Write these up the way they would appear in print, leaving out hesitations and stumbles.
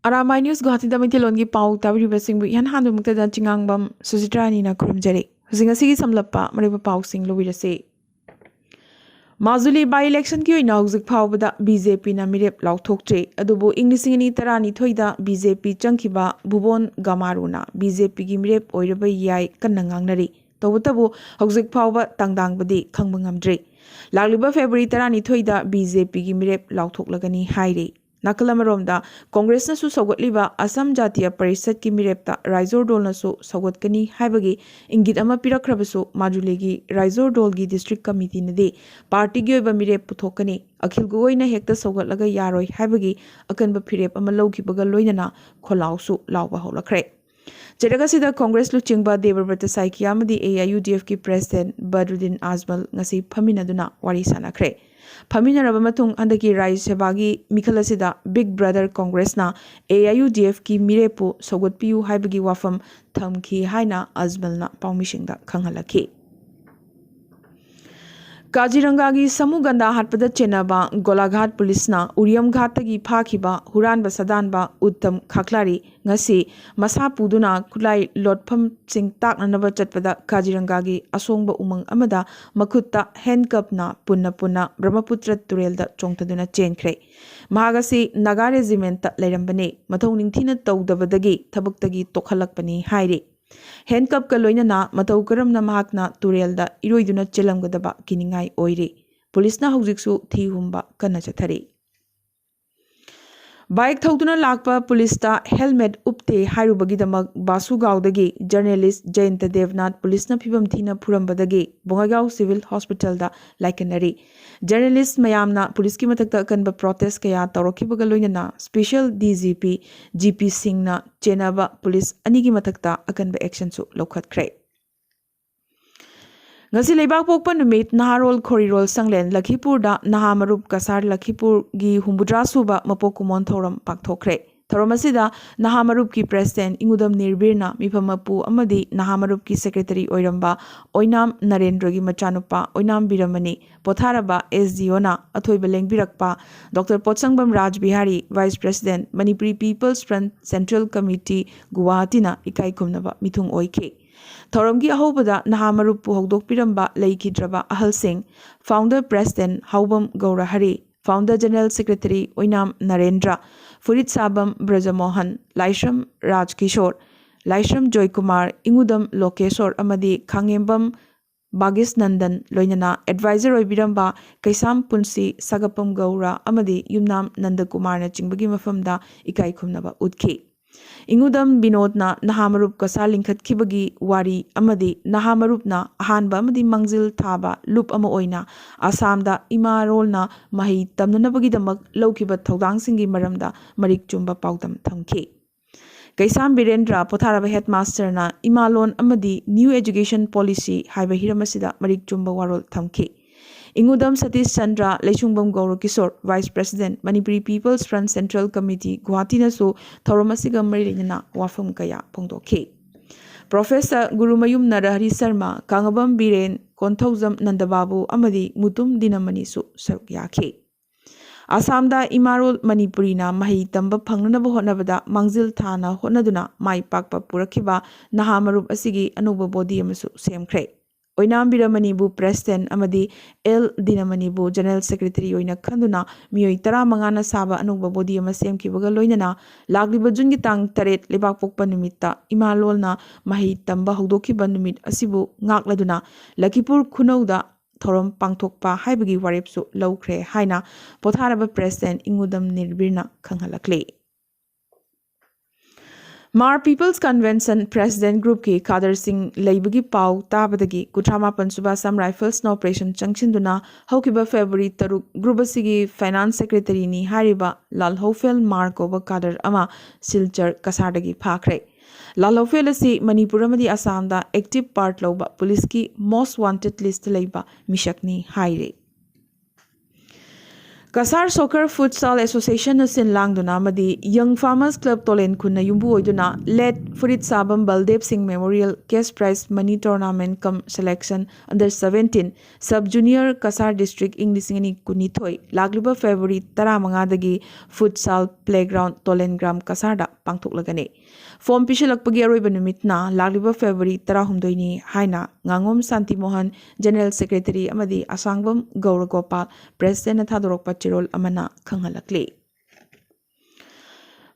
Arambai News Guwahati Damaitilongi Pau Tabiribasingbu Yan Handumukta Chingangbam Susitrani na Kurumjari. Husingasigi Samlapa Mariba Pau Sing Luirase. Mazuli by election ki oina hauzik phawbada BJP na mirep lauthoktre adubu inglisingani tarani thoida BJP changkiba Bubon Gamaruna BJP gi mirep oiraba yai kannangangnari tawtabu hauzik phawba tangdangbadi khangbangamdre lagliba February tarani thoida BJP gi mirep lauthoklagani haire Nakalamaromda Congress nasu sawgatliba Assam Jatiya Parishad ki mirepta Raizor Dol nasu sawgatkani haibagi ingit ama pirakrabasu Majulegi Raizor Dol gi district committee nade party gi oiba mirep puthokani akhil goina hekta sawgatlaga yaroi haibagi akanba phirep ama lawgibaga loinana kholausu lawba holakhre Chedagasida Congress luchingba Debabrata Saikia amadi AIUDF ki president Badruddin Azmal ngasi phaminaduna wari sanakre Paminaraba matung andaki Rai Sebagi Mikalasida Big Brother Congress na AIUDF ki mirepu sawgatpiu haibagi wafam thamki haina Azmalna paumishingda khanghalaki Kaziranga gi Samuganda hatpada chenaba Golaghat police na Uriam Ghatagi phakiba Huranba Sadanba Uttam Khaklari ngasi masa puduna kulai lotpham sing taknanaba chatpada Kaziranga gi asongba umang amada makutta handcuff na punna Brahmaputra turelda chongtaduna chenkhre mahagasi Naga regiment ta leirambane mathau ningthina tawdabadagi thabaktagi tokhalakpani haire Handcuff ka loinana matau karamna mahakna turelda iroiduna chelamgadaba kiningai oire police na haujiksu thi humba kana chathari Bike thauduna lakpa police ta helmet upte hairubagidamak Basugaudagi journalist Jayanta Devnath police na phibam thina phurambadagi Bongaigaon civil hospital da laikanari journalist mayamna police ki matakta kanba protest kaya tawrakibaga loinana special DGP GP Singh na chenaba police anigi matakta akanba action su lokhatkre Ngasi leibak pokpa numit Naharol Khorirol Sanglen Lakhipur da Nahamarup Kasar Lakhipur gi Humbudra suba mapokumon thoram pakthokre Thoramasida Nahamarup ki president Ingudam Nirbirna Mifamapu amadi Nahamarup ki secretary oiramba Oinam Narendra gi machanupa Oinam Biramani Potharaba SDO na athoiba lengbirakpa Dr. Potsangbam Raj Bihari Vice President Manipuri People's Front Central Committee Guwahati na ikai khumnaba mithung oike Thoramgi ahobada Nahamarupu hogdokpiramba leikidraba ahal singh founder president Haubam Gaurahari founder general secretary Oinam Narendra Furit Sabam Brajamohan Laishram Rajkishore Laishram Joykumar Ingudam Lokeshor amadi Khangembam Bagis Nandan loinana advisor oibiramba Kaisam Punsi Sagapam Gaura amadi Yumnam Nandakumar na chingbagi mafamda ikai khumnaba utki Ingudam Binodna Nahamarup Kasar lingkhatkibagi wari amadi Nahamarupna ahanba amadi mangzil thaba loop ama oina Assamda Imarolna mahi tamnanabagidamak lawkiba thodangsingi maramda marik chumba pautam thamki Kaisam Birendra Potharaba headmaster na Imalon amadi new education policy haiba hiramasida marik chumba warol thamki Ingudam Satish Chandra Lechungbam Gaura Kishore Vice President Manipuri People's Front Central Committee Guwahati nasu Thoramasiga marilina wafam kaya pongdokhe Professor Gurumayum Narahari Sharma Kangabam Biren Konthauzam Nandababu amadi Mutum Dinamani su saruk yakhe Assamda Imarol Manipuri na mahi tamba phangnanaba hotnabada mangzil thana hotnaduna mai pakpa purakhiba Nahamarup asigi anuba body amasu semkhre Oinam Biramanibu President amadi L Dinamanibu General Secretary oina khanduna miyoi 15 saba anuba body ama semkibaga loinana lagliba jungi tang taret lebak pokpa numitta Imalolna mahi tamba hogdokhiba numit asibu ngakladuna Lakhipur Khunauda thorom pangthokpa haibagi warepsu lawkhre haina Potharaba President Ingudam Nirbirna khanghalakle Mar People's Convention President Group ki Kader Singh Leibagi Pau Tabadagi Kutramapan Subasam Rifles na Operation Changchinduna Haukiba February Taruk Group asigi Finance Secretary ni Hariba Lalhofel Markova Kader ama Silchar Kasardagi Phakre Lalhofel asi Manipur amadi Assamda active part lawba police ki most wanted list leiba mishakni haire Kasar Soccer Futsal Association na sinlangduna amadi Young Farmers Club Tolen Kunna yumbu oiduna led Furit Sabam Baldev Singh Memorial Cash Prize Money Tournament cum Selection under 17 Sub Junior Kasar District ing lisingani kunithoi lagliba February 15 dagi Futsal Playground Tolen Gram Kasarda pangthoklagani form pisilakpagi aroiba numitna lagliba February 16 ni haina ngangom Santi Mohan General Secretary amadi Asangbam Gauragopal President thadorokpa Chirol amana khangalakli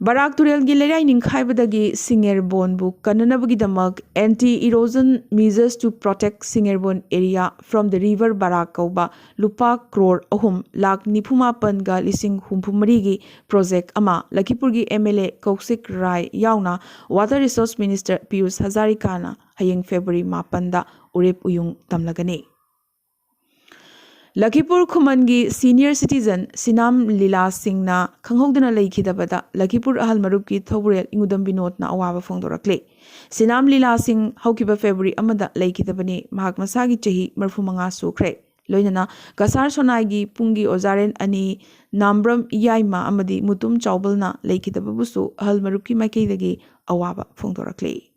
Barak Turel Gilerai Ninkhai Singer Bone book Kananabagi Damak anti-erosion measures to protect Singerbon area from the river Barak Kauba Lupa Crore Ahum Lak Nipuma Panga Lising Humpumarigi project Ama Lakipurgi MLA Kaushik Rai Yauna Water Resource Minister Pius Hazarikana Hayeng February Mapanda Urep Uyung Tamlagani Lakipur Kumangi senior citizen Sinam Lila Singh na Kanghodana Laikidabada Lakipur Ahal Marupki Thogurel Ingudam Binot na Awaba Fongdorakle Sinam Lila Singh Haukiba February Amada Laikidabani Mahak Masagi Chahi Marfumanga Sukre Loinana Kasar Sonaigi Pungi Ozaren Ani Nambram Yaima Amadi Mutum Chaubalna Laikidababusu Ahal Marupki Makedagi Awaba Fongdorakle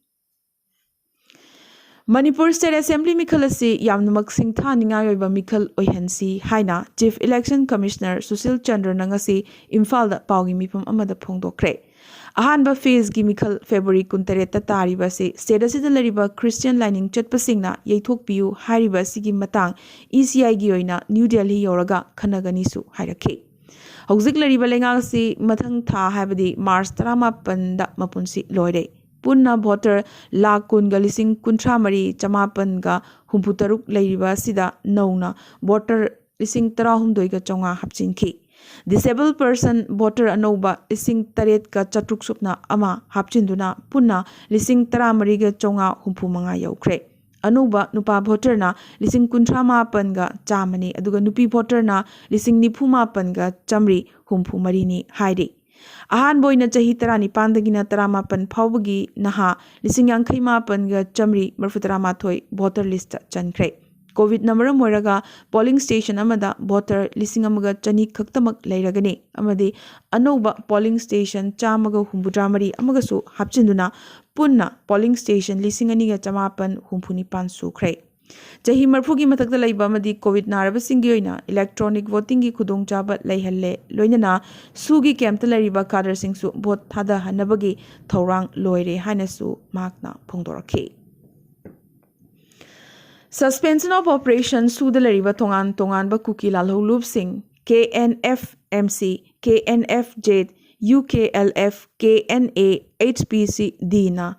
Manipur State Assembly Mikhal asi yamnamak singtha ningai oiba mikhal oihansi haina Chief Election Commissioner Susil Chandra nangasi Imphal da paugi mipam amada phongdokre ahanba phase gi mikhal February 13 ta tariba se state asida lariba Christian lining chatpasingna yeithokpiu hairiba sigi matang ECI gi oina New Delhi yoraga khanagani su hairakhe hauzik lariba lenga si mathang tha habadi March 18 da mapunsi loire Punna voter lakh kunga lising kuntra mari chamapan ga humputaruk leiriba sida nauna voter lising tara humdoi ga chonga hapchinki disabled person voter anoba lising taret ka chatruk supna ama hapchinduna punna lising tara mari ga chonga humpu manga yaukre anuba nupa voter na lising kuntra mapan ga chamani aduga nupi voter na lising nipu mapan ga chamri humpu mari ni hairi Ahan boy na chahi tarani pandagina taramapan phawbagi naha lising yankhai mapan ga chamri marfutaramathoi voter list chankre COVID namaram moiraga polling station amada voter lising amaga chani khaktamak leiragani amadi anoba polling station chamaga humbudramari amagasu hapchinduna punna polling station lising aniga chamapan humpuni pan sukre Jahi marfugi matakta laiba amadi COVID narabasingi oina electronic voting gi khudong chaba leihalle loinana sugi camp lariba kadar singsu vote thada hanabagi thorang loire hanasu makna phongdorakhe Suspension of operation sudalariba tongan ba kuki lalho loop sing KNF MC KNF Jet UKLF KNA HPC Dina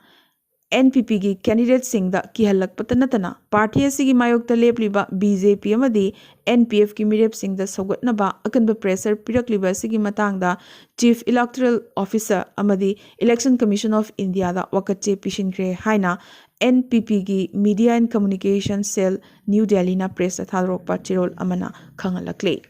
NPP की candidate Singh दा किहलक पतनतना party असगी मायोग तलेपलिबा BJP अमदी NPF की मिरेप सिंह दा सौगतनबा अकनबा प्रेशर पिरकलिबा असगी मतंगदा चीफ इलेक्टोरल ऑफिसर अमदी इलेक्शन कमीशन ऑफ इंडिया दा वकचे पिशिनक्रे हाइना NPP की media and communication cell New Delhi ना प्रेस थारोकपा चिरोल अमना खंगलकले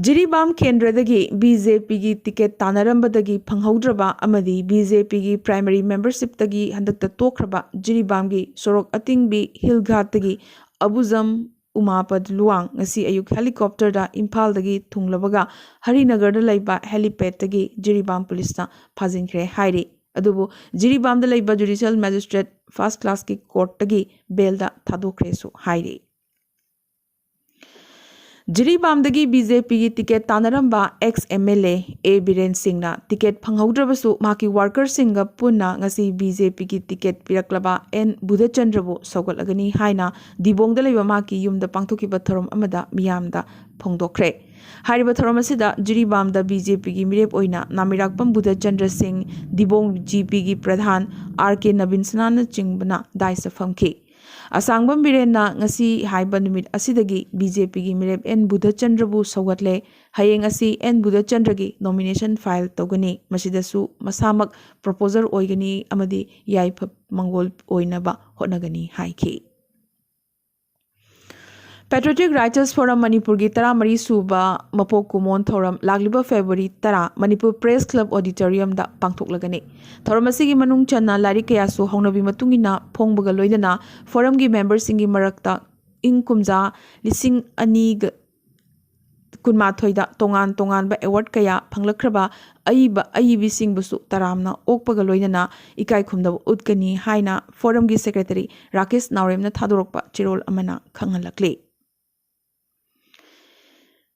Jiribam Kendradagi BJP gi ticket tanarambadagi phanghaudraba amadi BJP gi primary membership tagi handakta tokraba Jiribam gi sorok atingbi hilghatagi Abuzam Umapad Luang ngasi ayuk helicopter da Imphal dagi thunglabaga Harinagar da laiba helipad tagi Jiribam police na phajinkre hairi adubu Jiribam da laiba judicial magistrate first class ki court tagi bail da thadokre su hairi Jiribamdagi BJP की ticket तानरंबा ex MLA A Biren Singh na ticket फंगहौद्रबसु माकी worker Singh पुन्ना ngasi BJP की ticket पिरक्लबा N Budhachandra सौगलगनी हाइना दिबोंगदा लेबा माकी युमदा पांगथोकिबा थरम अमदा मियामदा फोंगदोखरे हारिबा थरम असिदा जिरीबामदा BJP की मिरेप ओइना नामिराकपम Budhachandra Singh दिबोंग GP की प्रधान RK Nabin Sanana चिंगबना दाइसा फमखी Asangbam Birena ngasi haiba numit asidagi BJP gi mirep N Budhachandra bu sawgatle hayeng asi N Budhachandra gi nomination file togani masidasu masamak proposer oigani amadi yaipha mangol oinaba hotnagani haiki Patriotic Writers Forum Manipur gi tara mari suba mapok kumon thoram lagliba February tara Manipur Press Club Auditorium da pangthoklagani thoram asigi manung channa lari kaya su hongnabi matungina phongbaga loidana forum gi members singi marakta ing kumja lising ani kunmathoida tongan tonganba award kaya phanglakhraba aibisingbusu taramna okpaga loinana ikai khumdaba utkani haina forum gi secretary Rakesh Nauremna thadorokpa chirol amana khangalakle.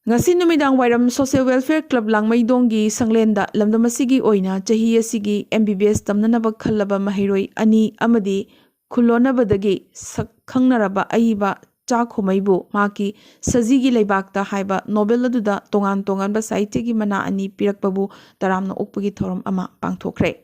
Ngasi numidang wairam Social Welfare Club Langmaidonggi sanglenda lamdamasigi oina chahi asigi MBBS tamnanaba khallaba mahiroi ani amadi khulonabadagi sakhangnaraba aiba chakhomaibu maki sajigi leibakta haiba Nobel aduda tongan tonganba sahityagi mana ani pirakpabu taramna okpagi thoram ama pangthokre.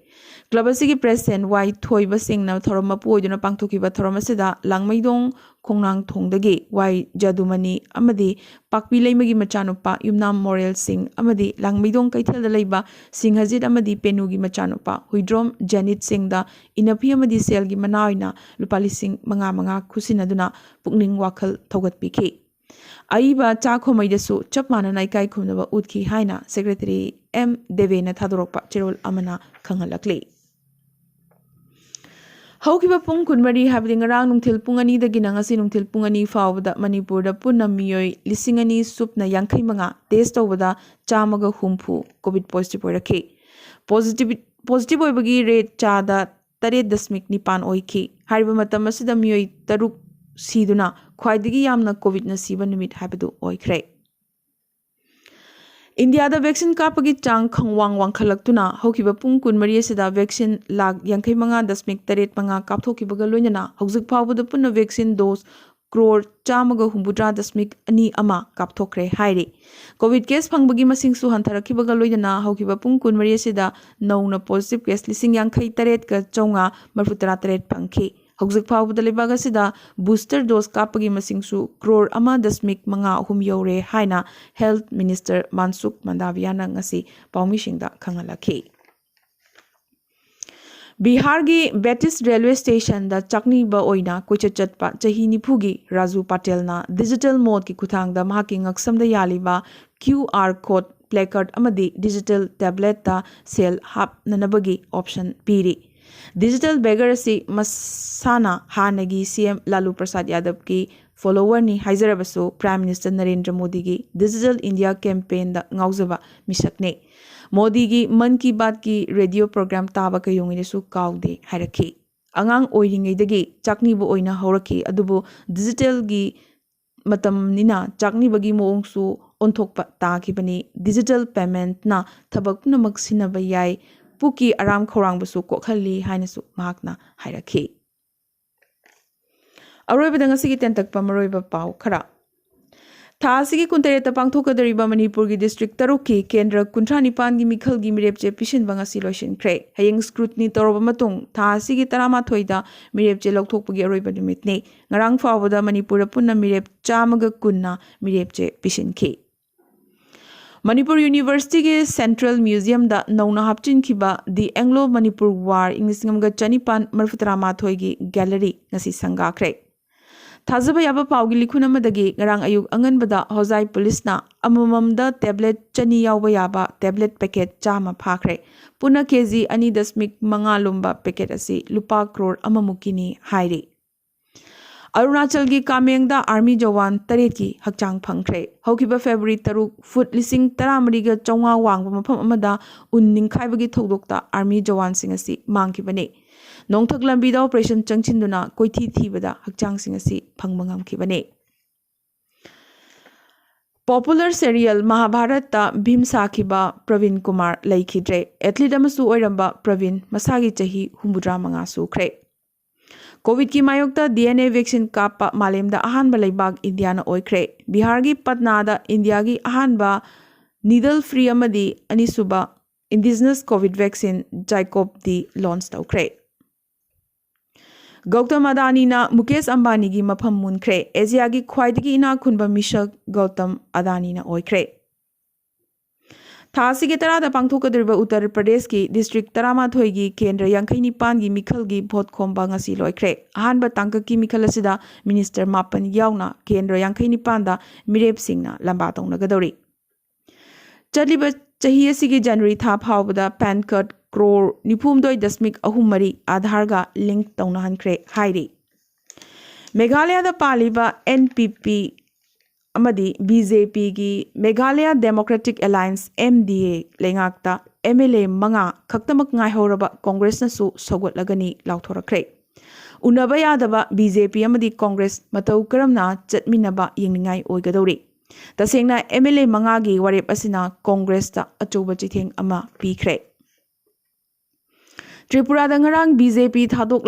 Club asigi president Y thoiba singna thoram mapu oiduna pangthokiba thoram asida Langmaidong Kongnang Thongdagi Y Jadumani amadi Pakpi Leimagi Machanupa Yumnam Morel Singh amadi Langmaidong Kaithal Leiba Singhajit amadi Penugi Machanupa Huidrom Janit Singh da Inapi amadi Selgi Manaina Lupali Singh Manga Kusinaduna Pukning Wakal Thogat Piki Aiba Chakhomaidasu Chapmana Naikai Kunaba Utki Haina Secretary M Devena Thadorokpa Chirol Amana Khangalakli. Haukiba pung kunmari habdi ngarang nungthil pungani da ginangasi nungthil pungani fawda Manipurda punna miyoi lisingani supna yangkai manga test tawda chamaga humpu COVID positive oirakhi. Positive oibagi rate chada 8.9 oikhi. Hariba matam asida miyoi taruk siduna khwaidigi yamna COVID na siba numit habdu oikhre. India da vaccine kapagi chang khangwang wangkhalaktuna hokiba pung kunmari asida vaccine lag yangkai manga dasmik taret manga kapthokibaga loinana hauzik phawbada punna vaccine dose crore chamaga humbudra dasmik ani ama kapthokre hairi. COVID case phangbagi masing su hantharakibaga loinana hokiba pung kunmari asida nauna positive case lising yangkai taret ka chaunga marfutara taret phangki. Hauzik phawbada lebaga sida booster dose kapagi masingsu crore ama dasmik manga ahum yore haina Health Minister Mansukh Mandaviana ngasi paumishingda khangalakhi. Bihar gi Betis Railway Station da chakni ba oina koichatpa chahi nipugi Raju Patel na digital mode ki kuthangda mahaki ngaksamda yaliba QR code placard amadi digital tablet da sel hap nanabagi option piri. Digital beggar si masana hanagi CM Lalu Prasad Yadav ki follower ni haizarabasu Prime Minister Narendra Modi ki Digital India campaign da ngauzaba misakne. Modi ki Man Ki Baat ki radio program taba kayongine su kaude hairakhi. Angang oiringaidagi chakni bu oina haurakhi adubu digital gi matam nina chakni bagi moong su onthokpa taakibani digital payment na thabak punamak sinaba yai Puki Aram Khorang Basu Kokhali Hainasu Magna Hairaki. Arroybadangasi tentak Pamaroyba Pao Kara. Tasiki Kuntereta Pangtokadariba Manipuri District Taruki, Kendra Kuntranipan Gimikal Gimirepje Pishin Bangasi Loshin Cray, Haying Scrutiny Torobamatung, Tasiki Tarama Toida, Mirepje Loktopugi Arroybadimitne, Narang Fawada Manipura Puna Mirep Chamaga Kunna, Mirepje Pishin K. Manipur University ke Central Museum da nauna hapchin kiba the Anglo Manipur War Inglisngamga Chanipan Marfutara Mathoi gi gallery ngasi sangakre. Thazaba yaba pawgi likhuna madagi ngarang ayuk anganbada Hozai police na amamamda tablet chani yawba yaba tablet packet chama phakre. Puna kg 2.5 lumba packet asi lupa crore amamukini hairi. Arunachal gi Kamengda Army Jawan Tareki Hakchang Phangkre. Hokiba February Taruk Foot Lising Taramariga Chonga Wang Mapam Amada Unning Kaibagi Togdokta Army Jawan Singasi Mankibane. Nongthak Lambida Operation Changchinduna Koithi Thibada Hakchang Singasi Phangmangam Kibane. Popular serial Mahabharata Bhimsa Kiba Praveen Kumar Laikidre. Athlete Amasu Oiramba Praveen Masagi Chahi Humbudra Manga Sukre. COVID ki mayokta DNA vaccine kapa malemda ahanba leibak India na oikre. Bihar gi Patna da India gi ahanba needle free amadi anisuba indigenous COVID vaccine Jacob di launch taukre. Gautam Adani na Mukesh Ambani gi mafam munkre. Asia gi khwaidagi ina khunba mishak Gautam Adani na oikre. Thasi ki tarada pangthokadriba Uttar Pradesh ki district Taramathoi gi Kendra Yangkai Nipan gi Mikhal gi Bhot Khomba ngasi loikre. Ahanba tangka ki Mikhal asida Minister Mapan yauna Kendra Yangkai Nipan da Mirep Singh na lamba tongnagadori. Chadliba chahi asigi January tha phawbada PAN card crore 9.3 Aadhaar ga link tongnahankre hairi. Meghalaya da paliba NPP amadi BJP gi Meghalaya Democratic Alliance MDA lengakta MLA manga khaktamak ngai horaba Congress na su sogotlagani lauthorakre unaba yadaba BJP amadi Congress matau karamna chatminaba yengningai oigadori tasengna MLA manga gi warep asina Congress ta achoba chitheng ama pikre Tripura da ngarang BJP thadok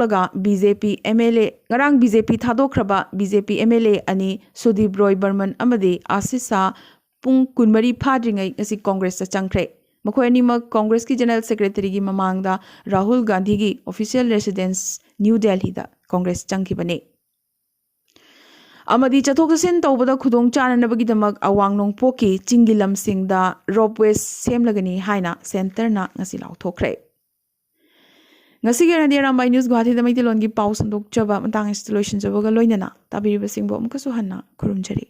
kraba BJP MLA ani Sudip Roy Burman amadi Asisa pung kunmari phadringai ngasi Congress ta changkre makhoi anima Congress ki General Secretary gi mamangda Rahul Gandhi gi official residence New Delhi da Congress changkhibane amadi chathok chasin tawbada khudong chananabagi damak awang nongpoki chingilam singda ropeways semlagani haina center na ngasi lauthokre ngasi gerandi Arambai News Guwahati da Maitilon gi pau sandok chaba matang installation jabaga loinana tabiriba singbo amkasu hanna khurumjari